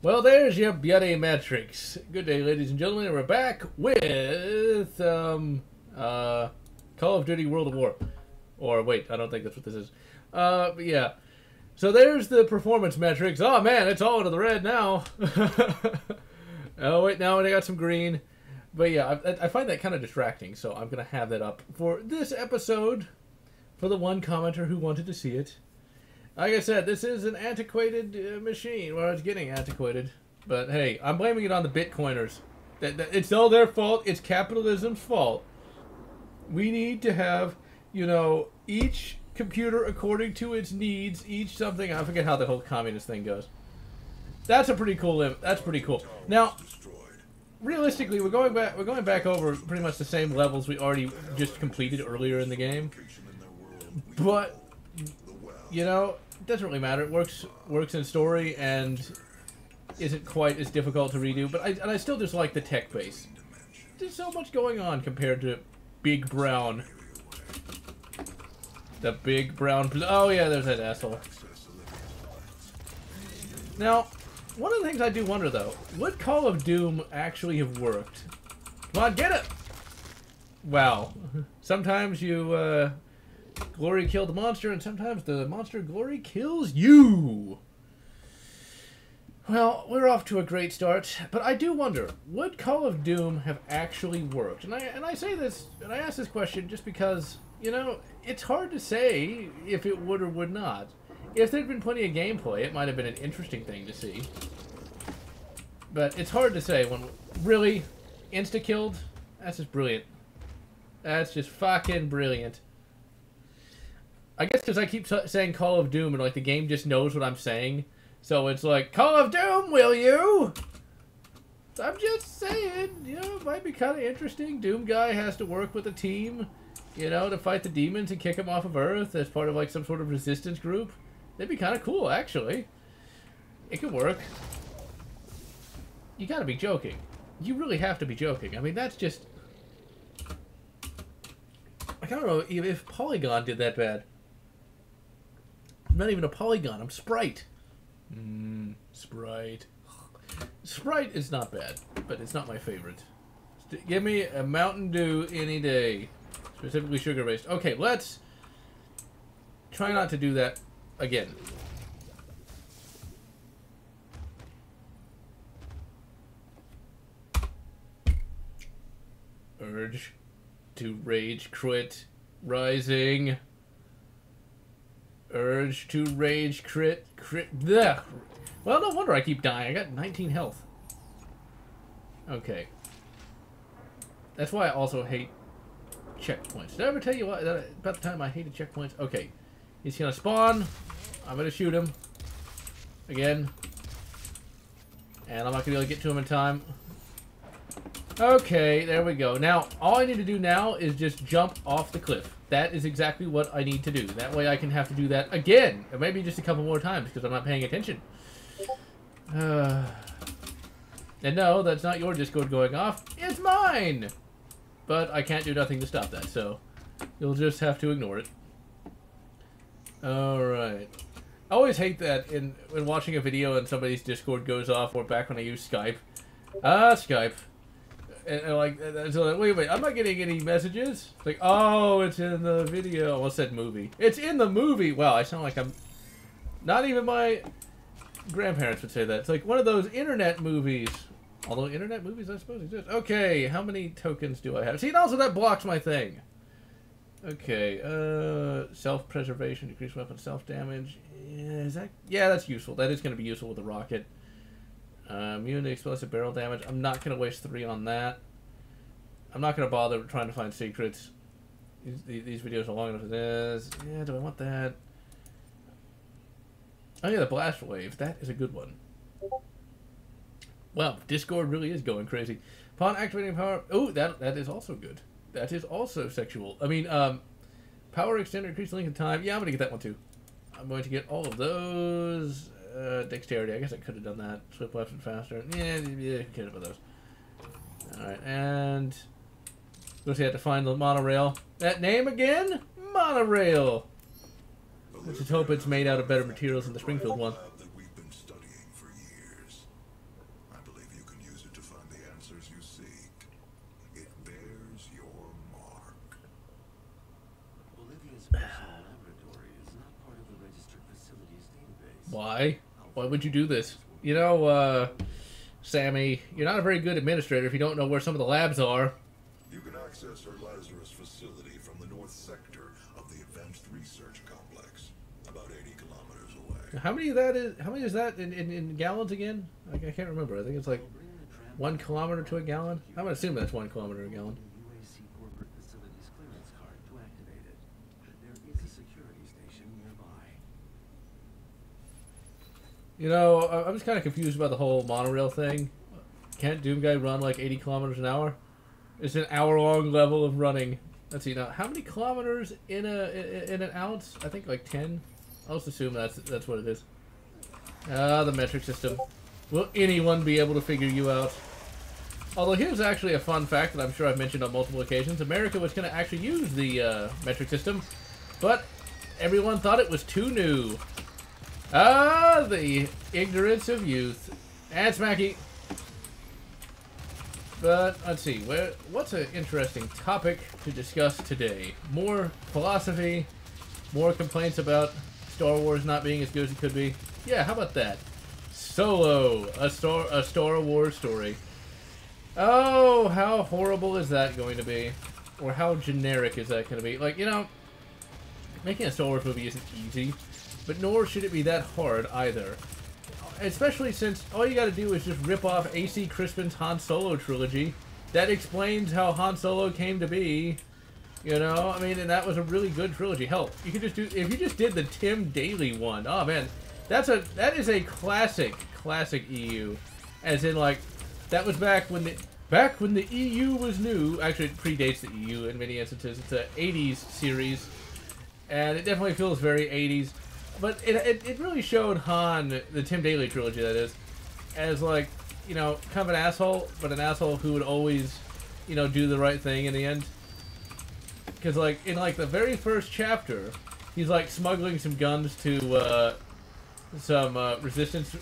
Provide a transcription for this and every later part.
Well, there's your beauty metrics. Good day, ladies and gentlemen. We're back with Call of Duty World of War. Or wait, I don't think that's what this is. But yeah. So there's the performance metrics. Oh man, it's all into the red now. Oh wait, now I got some green. But yeah, I find that kind of distracting, so I'm gonna have that up for this episode for the one commenter who wanted to see it. Like I said, this is an antiquated machine. Well, it's getting antiquated. But hey, I'm blaming it on the Bitcoiners. It's all their fault. It's capitalism's fault. We need to have, you know, each computer according to its needs, each something. I forget how the whole communist thing goes. That's a pretty cool. That's pretty cool. Now, realistically, we're going back over pretty much the same levels we already just completed earlier in the game. But you know, it doesn't really matter. It works in story and isn't quite as difficult to redo. But I still just like the tech base. There's so much going on compared to Big Brown. The Big Brown. Oh yeah, there's that asshole. Now, one of the things I do wonder though, would Call of Doom actually have worked? Come on, get it! Wow. Sometimes you glory kill the monster, and sometimes the monster glory kills you. Well, we're off to a great start, but I do wonder, would Call of Doom have actually worked? And I say this, and I ask this question just because, you know, it's hard to say if it would or would not. If there'd been plenty of gameplay, it might have been an interesting thing to see. But it's hard to say when, really, insta-killed? That's just brilliant. That's just fucking brilliant. I guess because I keep saying Call of Doom and like the game just knows what I'm saying. So it's like, Call of Doom, will you? I'm just saying, you know, it might be kind of interesting. Doom guy has to work with a team, you know, to fight the demons and kick them off of Earth as part of like some sort of resistance group. That'd be kind of cool, actually. It could work. You gotta be joking. You really have to be joking. I mean, that's just... Like, I don't know if Polygon did that bad. I'm not even a polygon. I'm Sprite. Sprite. Sprite is not bad, but it's not my favorite. Give me a Mountain Dew any day. Specifically sugar-based. Okay, let's try not to do that again. Urge to rage crit rising. Urge to rage crit. Blech. Well, no wonder I keep dying. I got 19 health. Okay. That's why I also hate checkpoints. Did I ever tell you what, about the time I hated checkpoints? Okay. He's gonna spawn. I'm gonna shoot him. Again. And I'm not gonna be able to get to him in time. Okay, there we go. Now, all I need to do now is just jump off the cliff. That is exactly what I need to do. That way I can have to do that again. Or maybe just a couple more times because I'm not paying attention. And no, that's not your Discord going off. It's mine! But I can't do nothing to stop that, so you'll just have to ignore it. Alright. I always hate that when watching a video and somebody's Discord goes off, or back when I used Skype. Skype. And like, so like, wait, I'm not getting any messages. It's like, oh, it's in the video. What's that movie? It's in the movie. Wow, I sound like I'm... Not even my grandparents would say that. It's like one of those internet movies. Although internet movies, I suppose, exist. Okay, how many tokens do I have? See, and also that blocks my thing. Okay, self-preservation, decrease weapon self-damage. Yeah, that's useful. That is going to be useful with the rocket. Immune to explosive barrel damage. I'm not going to waste 3 on that. I'm not going to bother trying to find secrets. These videos are long enough as is. Yeah, do I want that? Oh yeah, the blast wave. That is a good one. Wow, Discord really is going crazy. Upon activating power... Oh, that is also good. That is also sexual. I mean, power extender, increase length of time. Yeah, I'm going to get that one too. I'm going to get all of those... dexterity. I guess I could have done that. Swift weapon faster. Yeah, who cares about those? Alright, and... Let's see, I have to find the monorail. That name again? Monorail! Let's just hope it's made out of better materials than the Springfield one. Why? Why would you do this? You know, Sammy, you're not a very good administrator if you don't know where some of the labs are. You can access our Lazarus facility from the north sector of the Advanced Research Complex, about 80 kilometers away. How many of that is? How many is that in gallons again? I can't remember. I think it's like 1 kilometer to a gallon. I'm gonna assume that's 1 kilometer a gallon. UAC corporate facilities clearance card to activate it. There is a security station nearby. You know, I'm just kind of confused about the whole monorail thing. Can't Doom Guy run like 80 kilometers an hour? It's an hour-long level of running. Let's see now. How many kilometers in an ounce? I think like 10. I'll just assume that's what it is. Ah, the metric system. Will anyone be able to figure you out? Although here's actually a fun fact that I'm sure I've mentioned on multiple occasions. America was going to actually use the metric system, but everyone thought it was too new. Ah, the ignorance of youth. And Smacky. But let's see, what's an interesting topic to discuss today? More philosophy, more complaints about Star Wars not being as good as it could be. Yeah, how about that? Solo, a Star Wars story. Oh, how horrible is that going to be? Or how generic is that going to be? Like, you know, making a Star Wars movie isn't easy, but nor should it be that hard either. Especially since all you gotta do is just rip off A.C. Crispin's Han Solo trilogy. That explains how Han Solo came to be. You know, I mean, and that was a really good trilogy. Hell, you could just do, if you just did the Tim Daly one. Oh man, that is a classic EU. As in, like, that was back when the EU was new. Actually, it predates the EU in many instances. It's an 80s series, and it definitely feels very 80s. But it really showed Han, the Tim Daly trilogy that is, as like, you know, kind of an asshole, but an asshole who would always, you know, do the right thing in the end. Because like, in like the very first chapter, he's like smuggling some guns to some resistance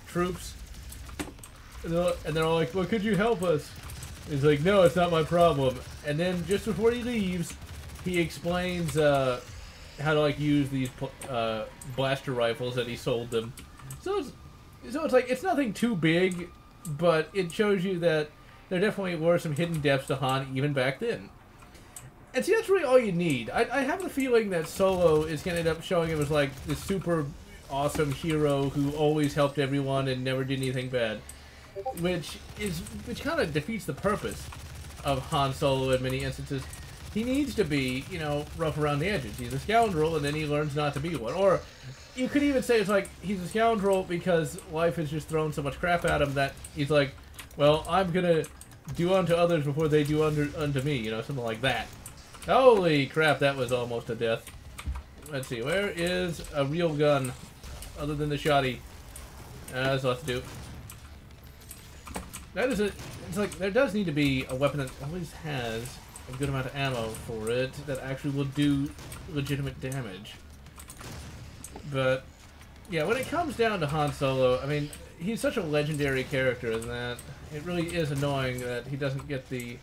troops. And they're all like, well, could you help us? He's like, no, it's not my problem. And then just before he leaves, he explains, how to like use these blaster rifles that he sold them. So it's like, it's nothing too big, but it shows you that there definitely were some hidden depths to Han even back then. And see, that's really all you need. I have the feeling that Solo is going to end up showing him as like this super awesome hero who always helped everyone and never did anything bad, which kind of defeats the purpose of Han Solo in many instances. He needs to be, you know, rough around the edges. He's a scoundrel, and then he learns not to be one. Or you could even say it's like he's a scoundrel because life has just thrown so much crap at him that he's like, well, I'm gonna do unto others before they do unto me, you know, something like that. Holy crap, that was almost a death. Let's see, where is a real gun other than the shotty? There's lots to do. That is it. It's like there does need to be a weapon that always has a good amount of ammo for it that actually will do legitimate damage. But yeah, when it comes down to Han Solo, I mean, he's such a legendary character that it really is annoying that he doesn't get the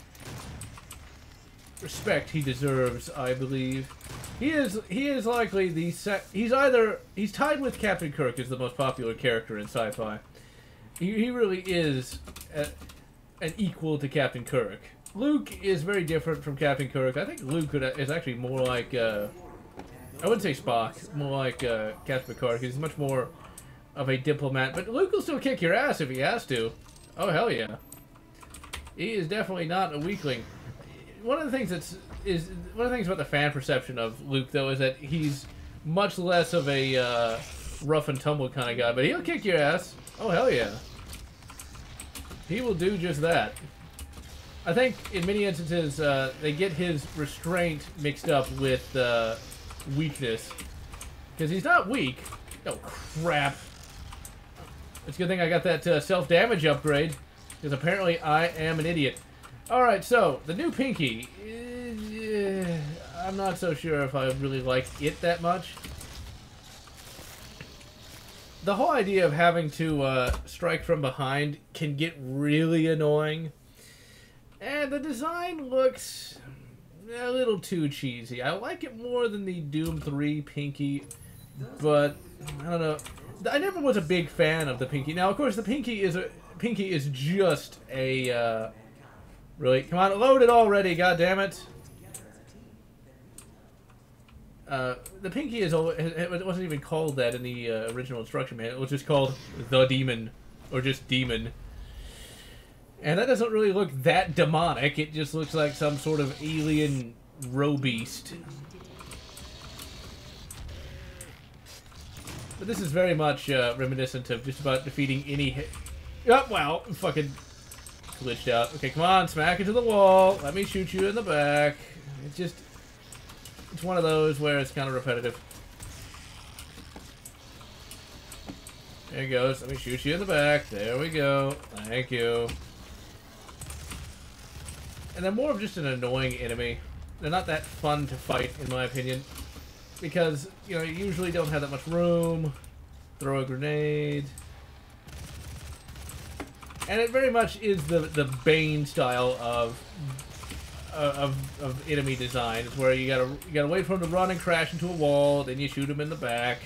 respect he deserves, I believe. He is likely the he's tied with Captain Kirk as the most popular character in sci-fi. He really is an equal to Captain Kirk. Luke is very different from Captain Kirk. I think Luke is actually more like, I wouldn't say Spock, more like Captain Picard. He's much more of a diplomat, but Luke will still kick your ass if he has to. Oh, hell yeah. He is definitely not a weakling. One of the things about the fan perception of Luke, though, is that he's much less of a rough and tumble kind of guy, but he'll kick your ass. Oh, hell yeah. He will do just that. I think in many instances they get his restraint mixed up with weakness. Because he's not weak. Oh, crap. It's a good thing I got that self-damage upgrade. Because apparently I am an idiot. Alright, so, the new Pinky. I'm not so sure if I really like it that much. The whole idea of having to strike from behind can get really annoying. And the design looks a little too cheesy. I like it more than the Doom 3 Pinky, but I don't know. I never was a big fan of the Pinky. Now, of course, the Pinky is just a really, come on, load it already, goddammit. The Pinky it wasn't even called that in the original instruction manual. It was just called the Demon, or just Demon. And that doesn't really look that demonic. It just looks like some sort of alien roe-beast. But this is very much reminiscent of just about defeating any Oh, wow, fucking glitched out. Okay, come on, smack into the wall. Let me shoot you in the back. It's one of those where it's kind of repetitive. There he goes. Let me shoot you in the back. There we go. Thank you. And they're more of just an annoying enemy. They're not that fun to fight, in my opinion. Because, you know, you usually don't have that much room. Throw a grenade. And it very much is the Bane style of enemy design. It's where you gotta wait for him to run and crash into a wall, then you shoot him in the back.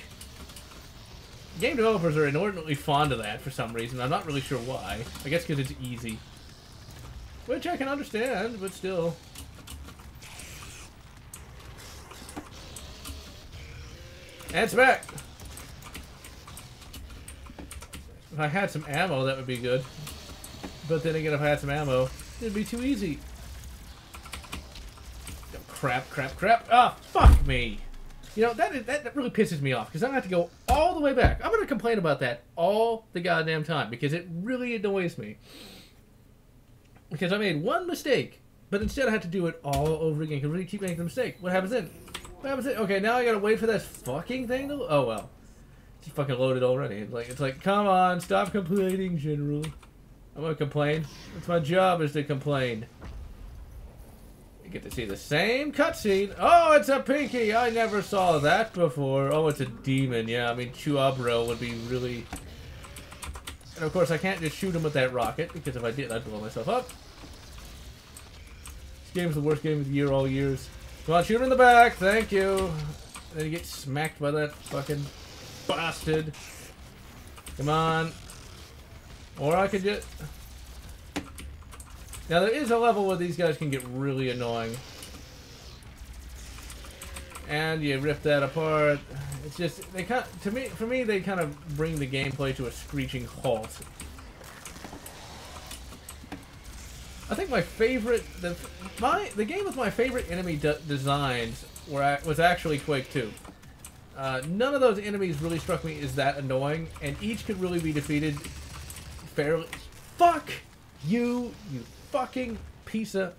Game developers are inordinately fond of that for some reason. I'm not really sure why. I guess because it's easy. Which I can understand, but still. And it's back! If I had some ammo, that would be good. But then again, if I had some ammo, it'd be too easy. Oh, crap, crap, crap. Ah, fuck me! You know, that really pisses me off, because I'm going to have to go all the way back. I'm going to complain about that all the goddamn time, because it really annoys me. Because I made one mistake, but instead I had to do it all over again, because I really keep making the mistake. What happens then? What happens then? Okay, now I gotta wait for that fucking thing to... Oh, well. It's fucking loaded already. It's like, come on, stop complaining, General. I'm gonna complain. It's my job is to complain. You get to see the same cutscene. Oh, it's a Pinky! I never saw that before. Oh, it's a demon. Yeah, I mean, Chuabro would be really... And of course, I can't just shoot him with that rocket, because if I did, I'd blow myself up. This game's the worst game of the year all years. Come on, shoot him in the back. Thank you. And then you get smacked by that fucking bastard. Come on. Or I could just... Now, there is a level where these guys can get really annoying. And you rip that apart. It's just... they kind of, for me, they kind of bring the gameplay to a screeching halt. I think my favorite... The game with my favorite enemy designs was actually Quake 2. None of those enemies really struck me as that annoying, and each could really be defeated fairly... Fuck you, you fucking piece of...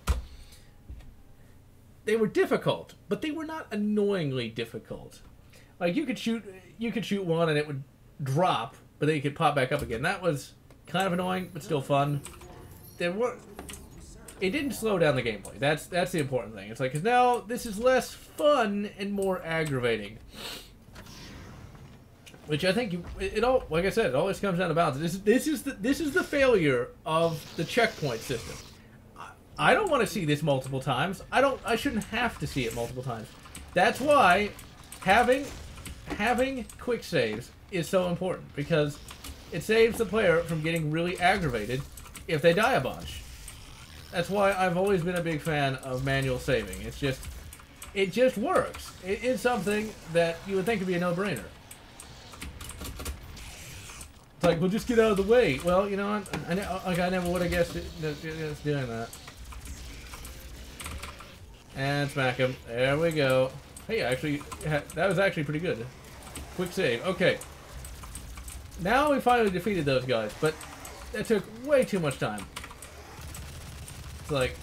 They were difficult, but they were not annoyingly difficult. Like, you could shoot one and it would drop, but then you could pop back up again. That was kind of annoying, but still fun. It didn't slow down the gameplay. That's the important thing. It's like, because now this is less fun and more aggravating. Which I think like I said, it always comes down to balance. This is the failure of the checkpoint system. I don't want to see this multiple times. I shouldn't have to see it multiple times. That's why having quick saves is so important, because it saves the player from getting really aggravated if they die a bunch. That's why I've always been a big fan of manual saving. It just works. It is something that you would think would be a no-brainer. It's like, well, just get out of the way. Well, you know, I never would have guessed it's doing that. And smack him. There we go. Hey, that was actually pretty good. Quick save. Okay. Now we finally defeated those guys, but that took way too much time. It's like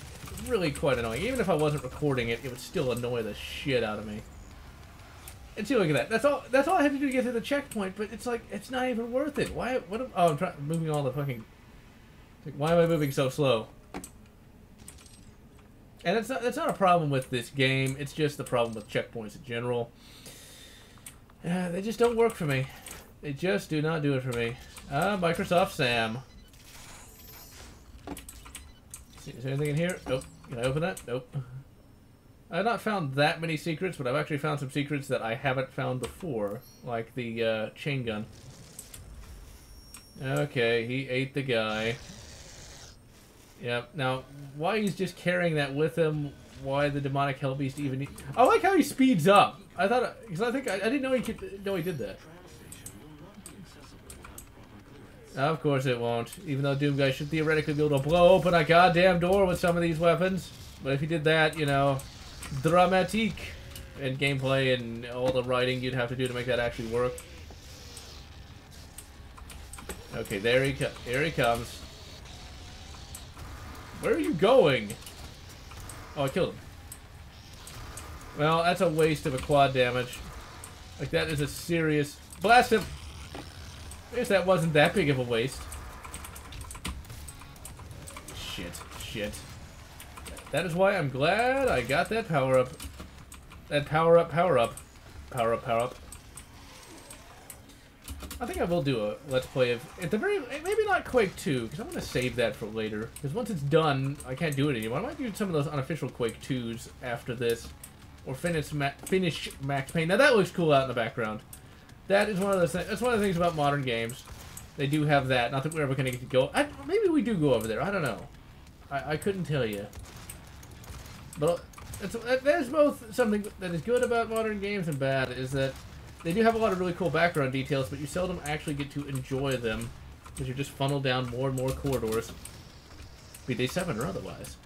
really quite annoying. Even if I wasn't recording it, it would still annoy the shit out of me. And see, look at that. That's all I had to do to get to the checkpoint, but it's like, it's not even worth it. Why? Oh, I'm moving all the fucking... Like, why am I moving so slow? And that's not a problem with this game. It's just the problem with checkpoints in general. They just don't work for me. They just do not do it for me. Microsoft Sam. Is there anything in here? Nope. Can I open that? Nope. I've not found that many secrets, but I've actually found some secrets that I haven't found before, like the chain gun. Okay, he ate the guy. Yep. Now, why he's just carrying that with him? Why the demonic hell beast even? I like how he speeds up. I thought, because I think I didn't know he could. No, he did that. Of course it won't. Even though Doom Guy should theoretically be able to blow open a goddamn door with some of these weapons. But if he did that, you know, dramatique and gameplay and all the writing you'd have to do to make that actually work. Okay, here he comes. Where are you going? Oh, I killed him. Well, that's a waste of a quad damage. Like, that is a serious... Blast him! I guess that wasn't that big of a waste. Shit. That is why I'm glad I got that power-up. That power-up. Power-up. I think I will do a Let's Play of... At the very... Maybe not Quake 2, because I'm going to save that for later. Because once it's done, I can't do it anymore. I might do some of those unofficial Quake 2s after this. Or finish Max Payne. Now that looks cool out in the background. That is one of those things... That's one of the things about modern games. They do have that. Not that we're ever going to get to go... maybe we do go over there. I don't know. I couldn't tell you. But there's both something that is good about modern games and bad, is that they do have a lot of really cool background details, but you seldom actually get to enjoy them because you're just funneled down more and more corridors, be they 7 or otherwise.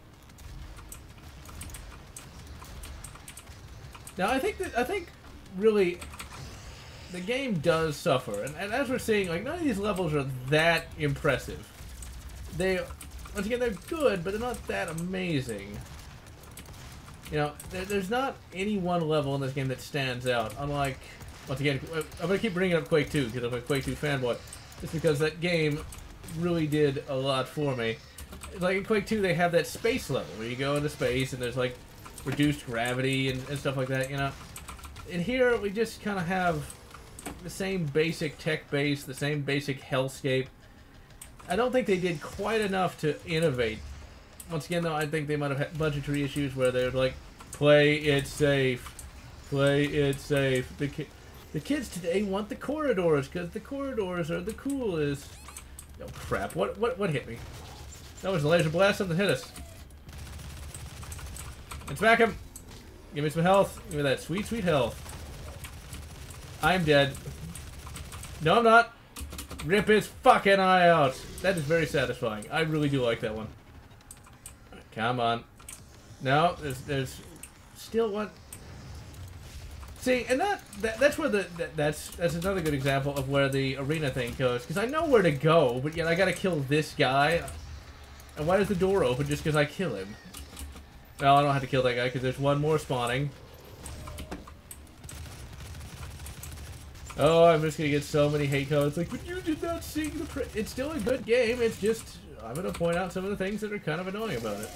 Now, I think really the game does suffer, and as we're seeing, like, none of these levels are that impressive. Once again, they're good, but they're not that amazing. You know, there's not any one level in this game that stands out, unlike... Once again, I'm going to keep bringing up Quake 2, because I'm a Quake 2 fanboy. Just because that game really did a lot for me. Like in Quake 2, they have that space level, where you go into space, and there's like reduced gravity and stuff like that, you know. And here, we just kind of have the same basic tech base, the same basic hellscape. I don't think they did quite enough to innovate. Once again, though, I think they might have had budgetary issues where they're like, play it safe. Play it safe. The kids today want the corridors, because the corridors are the coolest. Oh, crap. What hit me? That was a laser blast. Something hit us. Let's smack him. Give me some health. Give me that sweet, sweet health. I'm dead. No, I'm not. Rip his fucking eye out. That is very satisfying. I really do like that one. Come on. No, there's still one. See, and that's where that's another good example of where the arena thing goes. Because I know where to go, but yet I gotta kill this guy. And why does the door open just because I kill him? Well, I don't have to kill that guy because there's one more spawning. Oh, I'm just gonna get so many hate comments like, but you did not sing the It's still a good game, it's just, I'm gonna point out some of the things that are kind of annoying about it.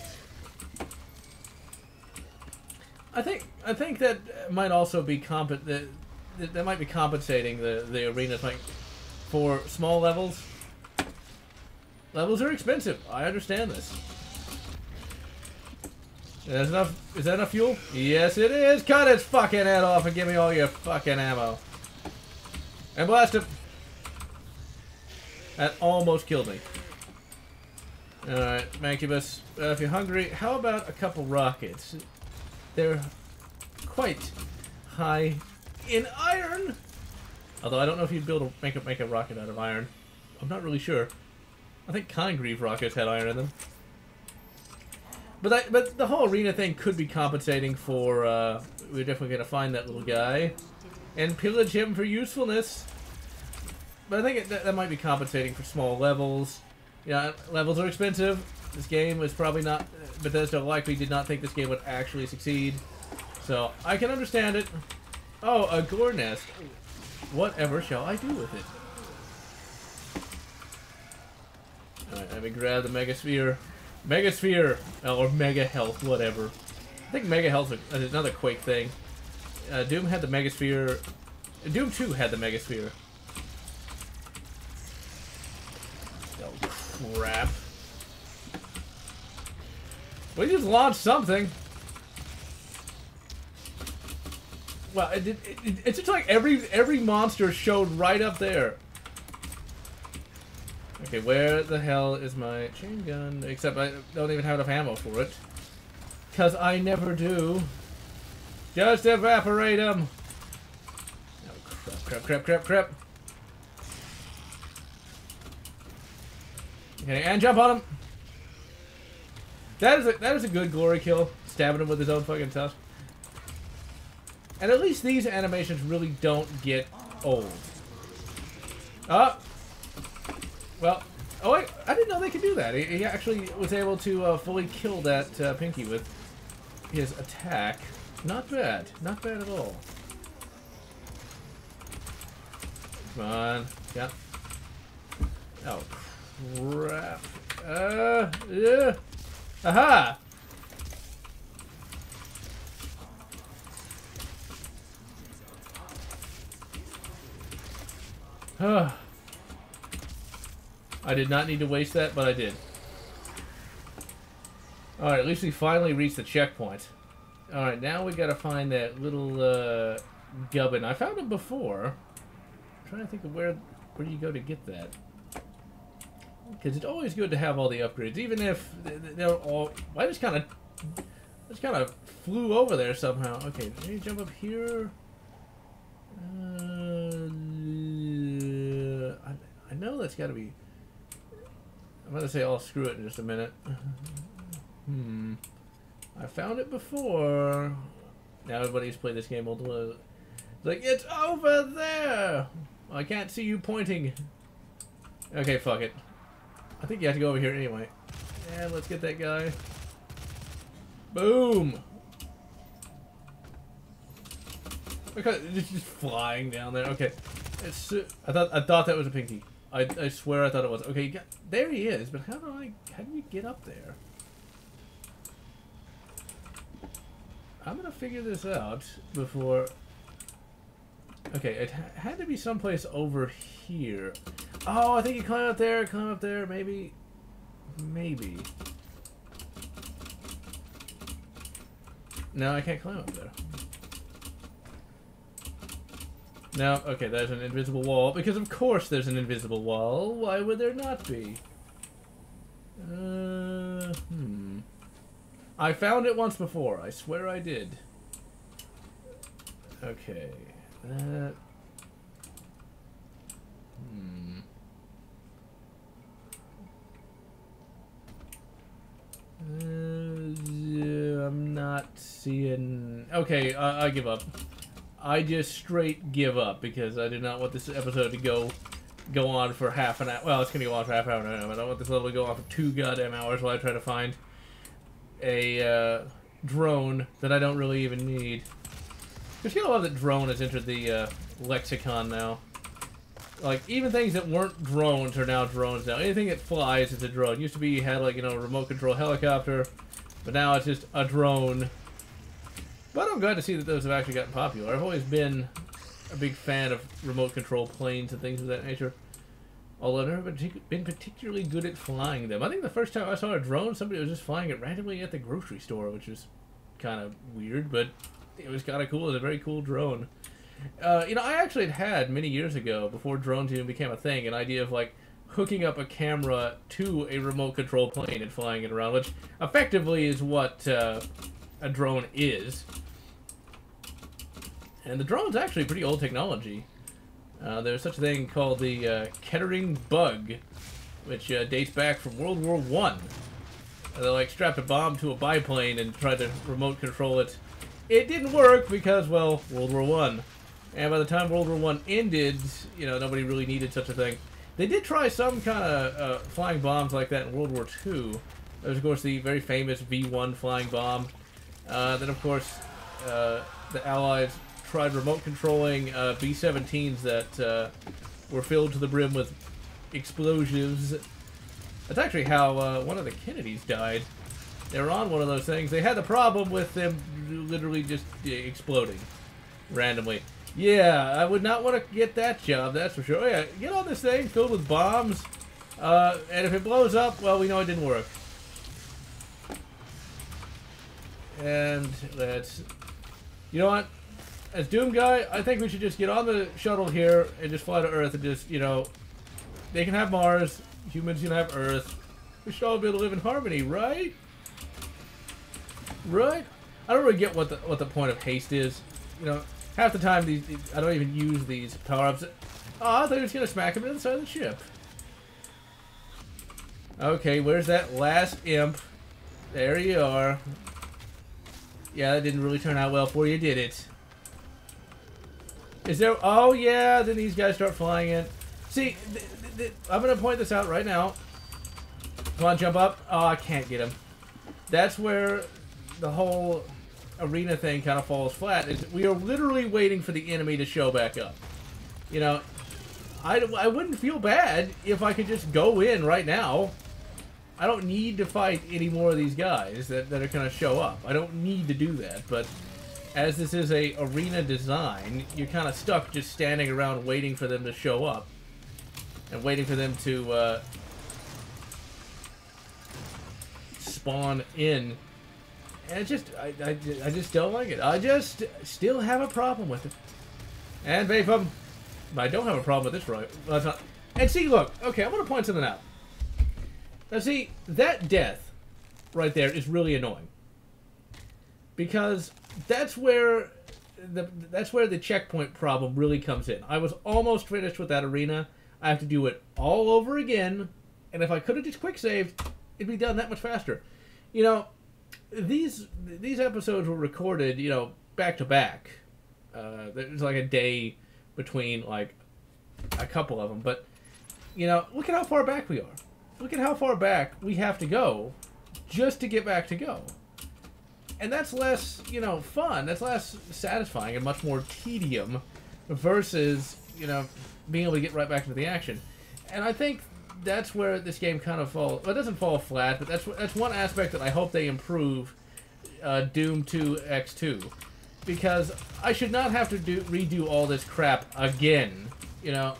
I think that might also be that might be compensating the arenas, like, for small levels. Levels are expensive, I understand this. Is that enough fuel? Yes it is! Cut its fucking head off and give me all your fucking ammo. And blast him! That almost killed me. Alright, Mancubus, if you're hungry, how about a couple rockets? They're quite high in iron! Although I don't know if you'd be able to make a rocket out of iron. I'm not really sure. I think Congreve rockets had iron in them. But the whole arena thing could be compensating for, we're definitely going to find that little guy and pillage him for usefulness. But I think that might be compensating for small levels. Yeah, levels are expensive. This game was probably not... Bethesda likely did not think this game would actually succeed. So, I can understand it. Oh, a gore nest. Whatever shall I do with it? Alright, let me grab the Megasphere. Megasphere! Or Mega Health, whatever. I think Mega Health is another Quake thing. Doom had the Megasphere. Doom 2 had the Megasphere. Oh, crap. We just launched something. Well, it's just like every monster showed right up there. Okay, where the hell is my chain gun? Except I don't even have enough ammo for it. Because I never do. Just evaporate them! Oh, crap. Okay, and jump on him! That is a good glory kill. Stabbing him with his own fucking tusk. And at least these animations really don't get old. Oh! Well, oh, I didn't know they could do that. He actually was able to fully kill that Pinky with his attack. Not bad. Not bad at all. Come on. Yeah. Oh, crap. Yeah. Aha! I did not need to waste that, but I did. Alright, at least we finally reached the checkpoint. Alright, now we gotta find that little gubbin. I found him before. I'm trying to think of where you go to get that. Because it's always good to have all the upgrades, even if they're all... I just kind of flew over there somehow. Okay, let me jump up here. I know that's got to be... I'm going to say I'll screw it in just a minute. I found it before. Now everybody's played this game multiple. It's like, it's over there! I can't see you pointing. Okay, fuck it. I think you have to go over here anyway. And let's get that guy. Boom! Okay, it's just flying down there. Okay, I thought that was a Pinky. I swear I thought it was. Okay, there he is. But how do you get up there? I'm gonna figure this out before. Okay, it had to be someplace over here. Oh, I think you climb up there, maybe. No, I can't climb up there. No, okay, there's an invisible wall. Because of course there's an invisible wall. Why would there not be? I found it once before. I swear I did. Okay. I'm not seeing... Okay, I give up. I just straight give up because I do not want this episode to go on for half an hour. Well, it's going to go on for half an hour now, but I don't want this level to go on for 2 goddamn hours while I try to find a drone that I don't really even need. Just kind of love that drone has entered the lexicon now. Like, even things that weren't drones are now drones now. Anything that flies is a drone. It used to be you had, like, you know, a remote control helicopter, but now it's just a drone. But I'm glad to see that those have actually gotten popular. I've always been a big fan of remote control planes and things of that nature. Although I've never been particularly good at flying them. I think the first time I saw a drone, somebody was just flying it randomly at the grocery store, which was kind of weird, but it was kind of cool. It was a very cool drone. You know, I actually had many years ago, before drones even became a thing, an idea of, like, hooking up a camera to a remote control plane and flying it around, which effectively is what a drone is. And the drone's actually pretty old technology. There's such a thing called the Kettering bug, which dates back from World War I. They, like, strapped a bomb to a biplane and tried to remote control it. It didn't work because, well, World War I. And by the time World War I ended, you know, nobody really needed such a thing. They did try some kind of flying bombs like that in World War II. There was, of course, the very famous V-1 flying bomb. Then, of course, the Allies tried remote controlling B-17s that were filled to the brim with explosives. That's actually how one of the Kennedys died. They were on one of those things. They had the problem with them literally just exploding randomly. Yeah, I would not want to get that job, that's for sure. Oh, yeah, get on this thing filled with bombs, and if it blows up, well, we know it didn't work. And let's... You know what? As Doom Guy, I think we should just get on the shuttle here and just fly to Earth and just, you know... They can have Mars. Humans can have Earth. We should all be able to live in harmony, right? Right? I don't really get what the point of haste is. You know, half the time these I don't even use these power-ups. Oh, I thought he was gonna smack him into the side of the ship. Okay, where's that last imp? There you are. Yeah, that didn't really turn out well for you, did it? Is there... Oh, yeah, then these guys start flying in. See, I'm going to point this out right now. Come on, jump up. Oh, I can't get him. That's where the whole arena thing kind of falls flat. Is we are literally waiting for the enemy to show back up. You know, I wouldn't feel bad if I could just go in right now. I don't need to fight any more of these guys that are going to show up. I don't need to do that, but as this is a arena design, you're kind of stuck just standing around waiting for them to show up. And waiting for them to spawn in. And it's just, I just don't like it. I just still have a problem with it. And Vapum, I don't have a problem with this, right? Well, that's not. And see, look, okay, I'm going to point something out. Now see, that death right there is really annoying. Because that's where the checkpoint problem really comes in. I was almost finished with that arena. I have to do it all over again. And if I could have just quick saved, it'd be done that much faster. You know, these episodes were recorded, you know, back to back. There's like a day between like a couple of them. But, you know, look at how far back we are. Look at how far back we have to go just to get back to go. And that's less, you know, fun. That's less satisfying and much more tedium versus, you know, being able to get right back into the action. And I think that's where this game kind of falls. Well, it doesn't fall flat, but that's one aspect that I hope they improve Doom 2 X2. Because I should not have to redo all this crap again, you know.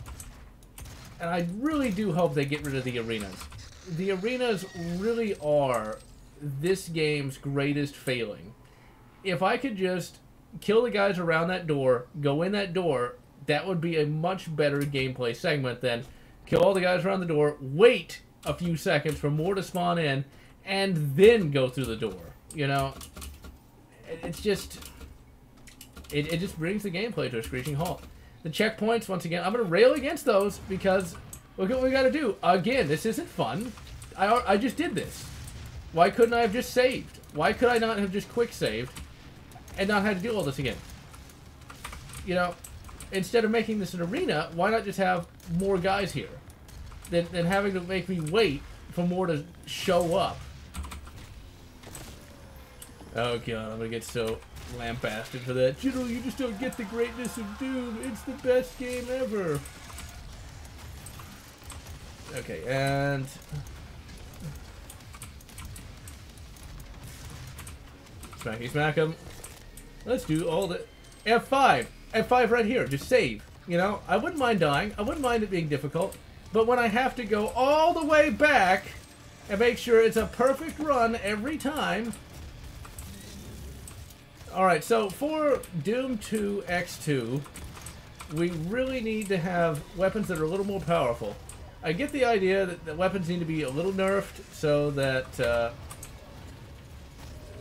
And I really do hope they get rid of the arenas. The arenas really are this game's greatest failing. If I could just kill the guys around that door, go in that door, that would be a much better gameplay segment than kill all the guys around the door, wait a few seconds for more to spawn in, and then go through the door. You know, it's just... It just brings the gameplay to a screeching halt. The checkpoints, once again, I'm going to rail against those because look at what we got to do. Again, this isn't fun. I just did this. Why couldn't I have just saved? Why could I not have just quick saved and not had to do all this again? You know, instead of making this an arena, why not just have more guys here than having to make me wait for more to show up? Oh god, I'm going to get so lambasted for that. General, you just don't get the greatness of Doom. It's the best game ever. Okay, and... Smacky smack him. Let's do all the... F5! F5 right here. Just save. You know, I wouldn't mind dying. I wouldn't mind it being difficult. But when I have to go all the way back and make sure it's a perfect run every time... Alright, so for Doom 2 X2, we really need to have weapons that are a little more powerful. I get the idea that the weapons need to be a little nerfed so that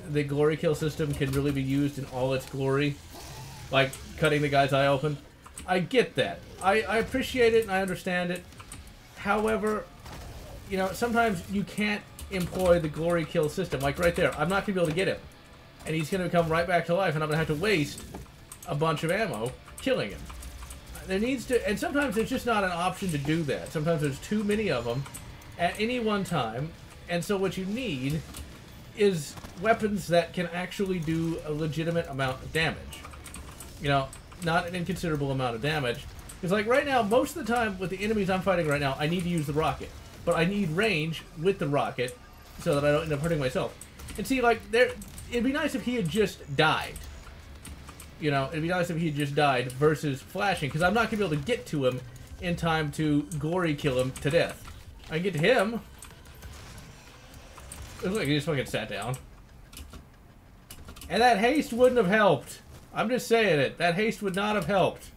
the glory kill system can really be used in all its glory. Like cutting the guy's eye open. I get that. I appreciate it and I understand it. However, you know, sometimes you can't employ the glory kill system. Like right there, I'm not going to be able to get him. And he's going to come right back to life, and I'm going to have to waste a bunch of ammo killing him. There needs to, and sometimes there's just not an option to do that. Sometimes there's too many of them at any one time, and so what you need is weapons that can actually do a legitimate amount of damage. You know, not an inconsiderable amount of damage. Because like right now, most of the time with the enemies I'm fighting right now, I need to use the rocket. But I need range with the rocket so that I don't end up hurting myself. And see, like, it'd be nice if he had just died. You know, it'd be nice if he had just died versus flashing, because I'm not going to be able to get to him in time to glory kill him to death. I can get to him. It looks like he just fucking sat down. And that haste wouldn't have helped. I'm just saying it. That haste would not have helped.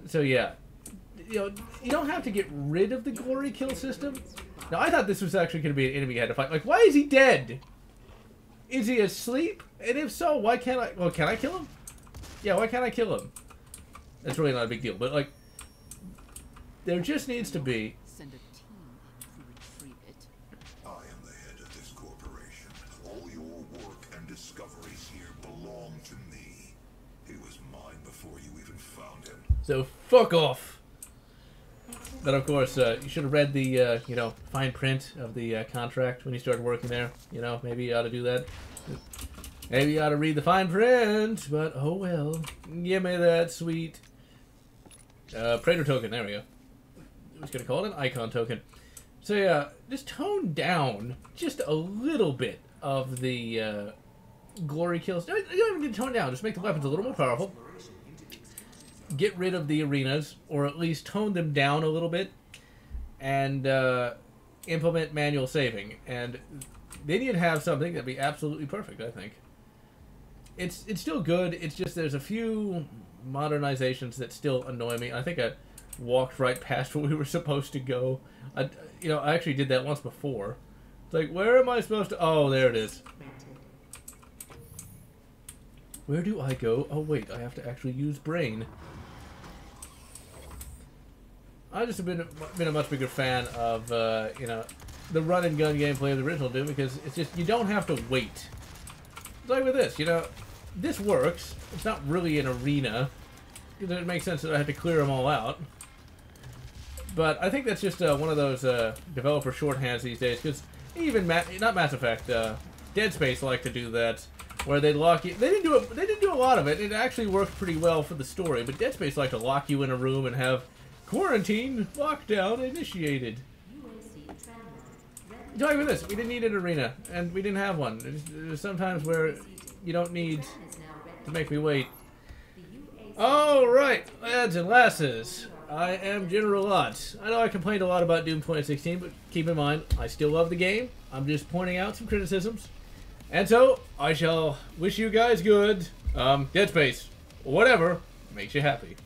So yeah. you know, you don't have to get rid of the glory kill system. Now, I thought this was actually going to be an enemy you had to fight. Like, why is he dead? Is he asleep? And if so, why can't I... Well, can I kill him? Yeah, why can't I kill him? That's really not a big deal. But, like, there just needs to be... Send a team to retrieve it. I am the head of this corporation. All your work and discoveries here belong to me. He was mine before you even found him. So, fuck off. But, of course, you should have read the, you know, fine print of the contract when you started working there. You know, maybe you ought to do that. Maybe you ought to read the fine print, but oh well. Give me that sweet Praetor token. There we go. I was going to call it an icon token. So, yeah, just tone down just a little bit of the glory kills. You don't even need to tone down. Just make the weapons a little more powerful. Get rid of the arenas, or at least tone them down a little bit, and implement manual saving. And then you'd have something that'd be absolutely perfect, I think. It's still good, it's just there's a few modernizations that still annoy me. I think I walked right past where we were supposed to go. You know, I actually did that once before. It's like, where am I supposed to... Oh, there it is. Where do I go? Oh, wait, I have to actually use brain. I've just been a much bigger fan of, you know, the run-and-gun gameplay of the original Doom, because it's just, you don't have to wait. It's like with this, you know, this works. It's not really an arena. It makes sense that I had to clear them all out. But I think that's just one of those developer shorthands these days, because even, not Mass Effect, Dead Space like to do that, where they'd lock you. They didn't do a lot of it. It actually worked pretty well for the story, but Dead Space liked to lock you in a room and have quarantine lockdown initiated. Talking about this, we didn't need an arena, and we didn't have one. There's sometimes where you don't need to make me wait. Alright, lads and lasses, I am GeneralLotz. I know I complained a lot about Doom 2016, but keep in mind, I still love the game. I'm just pointing out some criticisms. And so, I shall wish you guys good, Dead Space, whatever makes you happy.